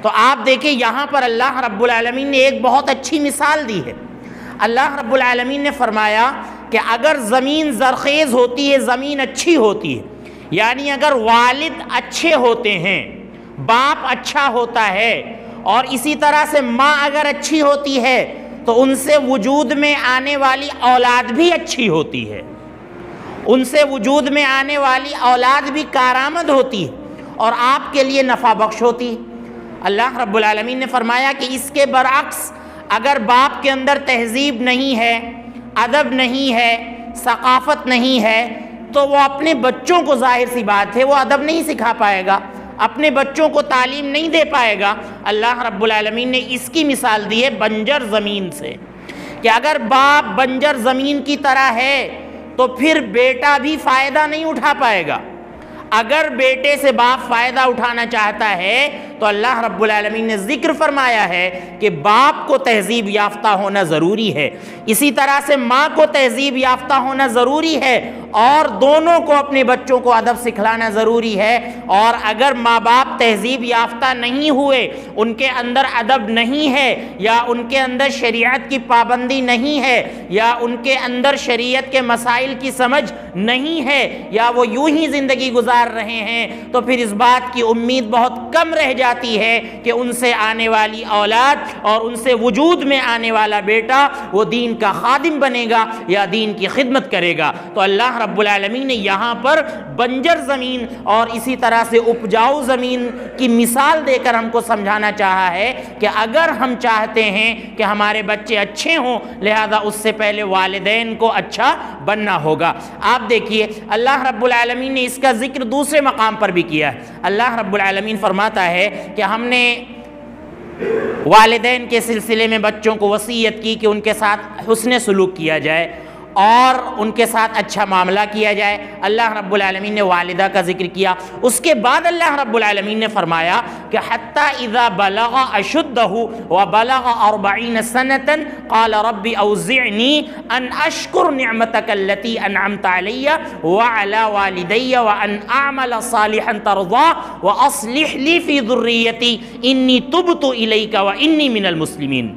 تو آپ دیکھیں یہاں پر اللہ رب العالمین نے ایک بہت اچھی مثال دی ہے۔ اللہ رب العالمین نے فرمایا کہ اگر زمین زرخیز ہوتی ہے، زمین اچھی ہوتی ہے، یعنی اگر والد اچھے ہوتے ہیں، باپ اچھا ہوتا ہے، اور اسی طرح سے ماں اگر اچھی ہوتی ہے تو ان سے وجود میں آنے والی اولاد بھی اچھی ہوتی ہے، ان سے وجود میں آنے والی اولاد بھی کارآمد ہوتی ہے اور آپ کے لیے نفع بخش ہوتی ہے۔ اللہ رب العالمین نے فرمایا کہ اس کے برعکس اگر باپ کے اندر تہذیب نہیں ہے، ادب نہیں ہے، ثقافت نہیں ہے، تو وہ اپنے بچوں کو، ظاہر سی بات ہے، وہ ادب نہیں سکھا پائے گا، اپنے بچوں کو تعلیم نہیں دے پائے گا۔ اللہ رب العالمین نے اس کی مثال دی ہے بنجر زمین سے، کہ اگر باپ بنجر زمین کی طرح ہے تو پھر بیٹا بھی فائدہ نہیں اٹھا پائے گا۔ اگر بیٹے سے باپ فائدہ اٹھانا چاہتا ہے تو اللہ رب العالمین نے ذکر فرمایا ہے کہ باپ کو تہذیب یافتہ ہونا ضروری ہے، اسی طرح سے ماں کو تہذیب یافتہ ہونا ضروری ہے، اور دونوں کو اپنے بچوں کو ادب سکھلانا ضروری ہے۔ اور اگر ماں باپ تہذیب یافتہ نہیں ہوئے، ان کے اندر ادب نہیں ہے، یا ان کے اندر شریعت کی پابندی نہیں ہے، یا ان کے اندر شریعت کے مسائل کی سمجھ نہیں ہے، یا وہ یوں ہی زندگی گزار رہے ہیں، تو پھر اس بات کی امید بہت کم رہ جاتی ہے کہ ان سے آنے والی اولاد اور ان سے وجود میں آنے والا بیٹا وہ دین کا خادم بنے گا یا دین کی خدمت کرے گا۔ تو اللہ رب العالمین نے یہاں پر بنجر زمین اور اسی طرح سے اپجاؤ زمین کی مثال دے کر ہم کو سمجھانا چاہا ہے کہ اگر ہم چاہتے ہیں کہ ہمارے بچے اچھے ہوں، لہذا اس سے پہلے والدین کو اچھا بننا ہوگا۔ آپ دیکھیے اللہ رب العالمین نے اس کا ذکر دوسرے مقام پر بھی کیا ہے۔ اللہ رب العالمین فرماتا ہے کہ ہم نے والدین کے سلسلے میں بچوں کو وصیت کی کہ ان کے ساتھ حسن سلوک کیا جائے اور ان کے ساتھ اچھا معاملہ کیا جائے۔ اللہ رب العالمین نے والدہ کا ذکر کیا، اس کے بعد اللہ رب العالمین نے فرمایا کہ حتی اذا بلغ اشدہ وبلغ 40 سنة قال رب اوزعنی ان اشکر نعمتک التي انعمت علی وعلى والدی وان اعمل صالحا ترضاه واصلح لی فی ذریتی انی تبت الیک وانی من المسلمین۔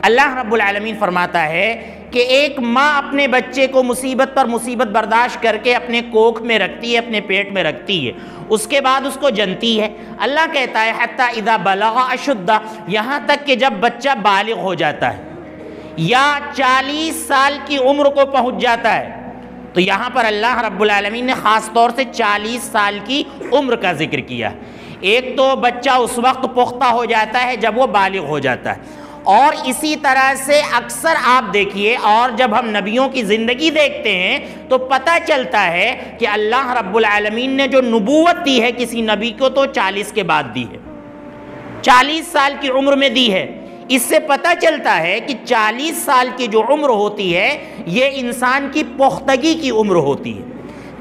اللہ رب العالمین فرماتا ہے کہ ایک ماں اپنے بچے کو مصیبت پر مصیبت برداشت کر کے اپنے کوکھ میں رکھتی ہے، اپنے پیٹ میں رکھتی ہے، اس کے بعد اس کو جنتی ہے۔ اللہ کہتا ہے حتی اذا بلغ اشدہ، یہاں تک کہ جب بچہ بالغ ہو جاتا ہے یا 40 سال کی عمر کو پہنچ جاتا ہے، تو یہاں پر اللہ رب العالمین نے خاص طور سے 40 سال کی عمر کا ذکر کیا۔ ایک تو بچہ اس وقت پختہ ہو جاتا ہے جب وہ بالغ ہو جاتا ہے، اور اسی طرح سے اکثر آپ دیکھیے، اور جب ہم نبیوں کی زندگی دیکھتے ہیں تو پتہ چلتا ہے کہ اللہ رب العالمین نے جو نبوت دی ہے کسی نبی کو تو 40 کے بعد دی ہے، 40 سال کی عمر میں دی ہے۔ اس سے پتہ چلتا ہے کہ 40 سال کی جو عمر ہوتی ہے یہ انسان کی پختگی کی عمر ہوتی ہے۔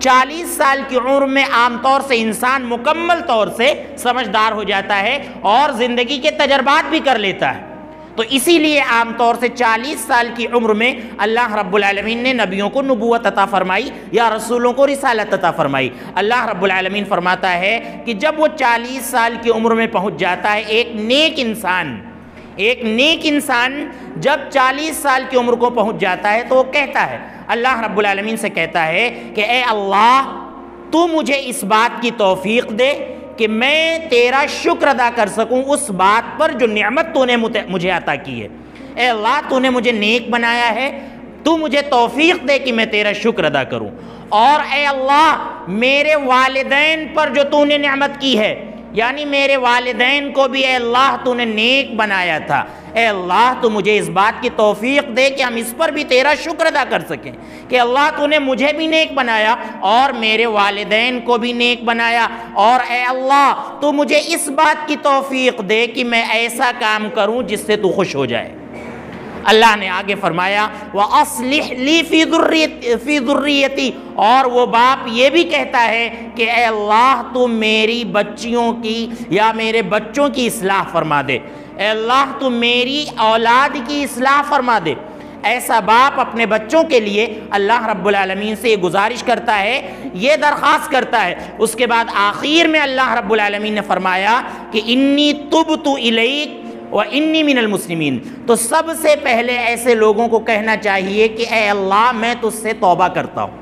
40 سال کی عمر میں عام طور سے انسان مکمل طور سے سمجھدار ہو جاتا ہے اور زندگی کے تجربات بھی کر لیتا ہے، تو اسی لیے عام طور سے 40 سال کی عمر میں اللہ رب العالمین نے نبیوں کو نبوت عطا فرمائی یا رسولوں کو رسالت عطا فرمائی۔ اللہ رب العالمین فرماتا ہے کہ جب وہ 40 سال کی عمر میں پہنچ جاتا ہے، ایک نیک انسان جب 40 سال کی عمر کو پہنچ جاتا ہے تو وہ کہتا ہے، اللہ رب العالمین سے کہتا ہے کہ اے اللہ تو مجھے اس بات کی توفیق دے کہ میں تیرا شکر ادا کر سکوں اس بات پر جو نعمت تو نے مجھے عطا کی ہے۔ اے اللہ تو نے مجھے نیک بنایا ہے، تو مجھے توفیق دے کہ میں تیرا شکر ادا کروں، اور اے اللہ میرے والدین پر جو تو نے نعمت کی ہے، یعنی میرے والدین کو بھی اے اللہ تو نے نیک بنایا تھا، اے اللہ تو مجھے اس بات کی توفیق دے کہ ہم اس پر بھی تیرا شکر ادا کر سکیں کہ اللہ تو نے مجھے بھی نیک بنایا اور میرے والدین کو بھی نیک بنایا، اور اے اللہ تو مجھے اس بات کی توفیق دے کہ میں ایسا کام کروں جس سے تو خوش ہو جائے۔ اللہ نے آگے فرمایا وَأَصْلِحْ لِي فِي ذُرِّيَّتِي، اور وہ باپ یہ بھی کہتا ہے کہ اے اللہ تو میری بچیوں کی یا میرے بچوں کی اصلاح فرما دے، اے اللہ تو میری اولاد کی اصلاح فرما دے، ایسا باپ اپنے بچوں کے لیے اللہ رب العالمین سے یہ گزارش کرتا ہے، یہ درخواست کرتا ہے۔ اس کے بعد آخر میں اللہ رب العالمین نے فرمایا کہ انی تبت الیک وانی من المسلمین۔ تو سب سے پہلے ایسے لوگوں کو کہنا چاہیے کہ اے اللہ میں تجھ سے توبہ کرتا ہوں۔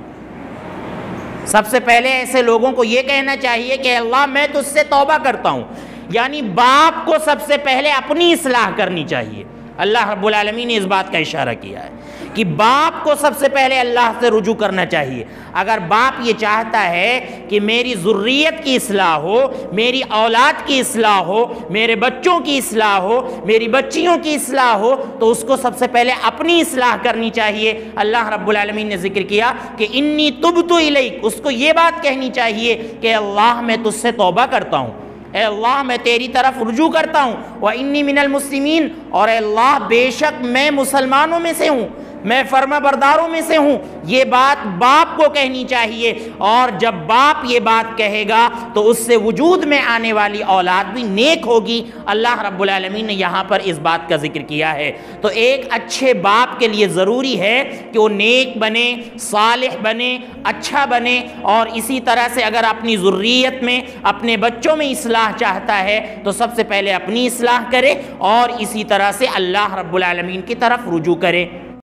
سب سے پہلے ایسے لوگوں کو یہ کہنا چاہیے کہ اے اللہ میں تجھ سے توبہ کرتا ہوں، یعنی باپ کو سب سے پہلے اپنی اصلاح کرنی چاہیے۔ اللہ رب العالمین نے اس بات کا اشارہ کیا ہے کہ باپ کو سب سے پہلے اللہ سے رجوع کرنا چاہیے۔ اگر باپ یہ چاہتا ہے کہ میری ذریت کی اصلاح ہو، میری اولاد کی اصلاح ہو، میرے بچوں کی اصلاح ہو، میری بچیوں کی اصلاح ہو، تو اس کو سب سے پہلے اپنی اصلاح کرنی چاہیے۔ اللہ رب العالمین نے ذکر کیا کہ انی تبت الیک، اس کو یہ بات کہنی چاہیے کہ اللہ میں تجھ سے توبہ کرتا ہوں، اے اللہ میں تیری طرف رجوع کرتا ہوں، وَإِنِّي مِنَ الْمُسْلِمِينَ، اور اے اللہ بے شک میں مسلمانوں میں سے ہوں، میں فرما برداروں میں سے ہوں۔ یہ بات باپ کو کہنی چاہیے، اور جب باپ یہ بات کہے گا تو اس سے وجود میں آنے والی اولاد بھی نیک ہوگی۔ اللہ رب العالمین نے یہاں پر اس بات کا ذکر کیا ہے۔ تو ایک اچھے باپ کے لیے ضروری ہے کہ وہ نیک بنے، صالح بنے، اچھا بنے، اور اسی طرح سے اگر اپنی ذریت میں، اپنے بچوں میں اصلاح چاہتا ہے تو سب سے پہلے اپنی اصلاح کرے، اور اسی طرح سے اللہ رب العالمین کی طرف رجوع کرے۔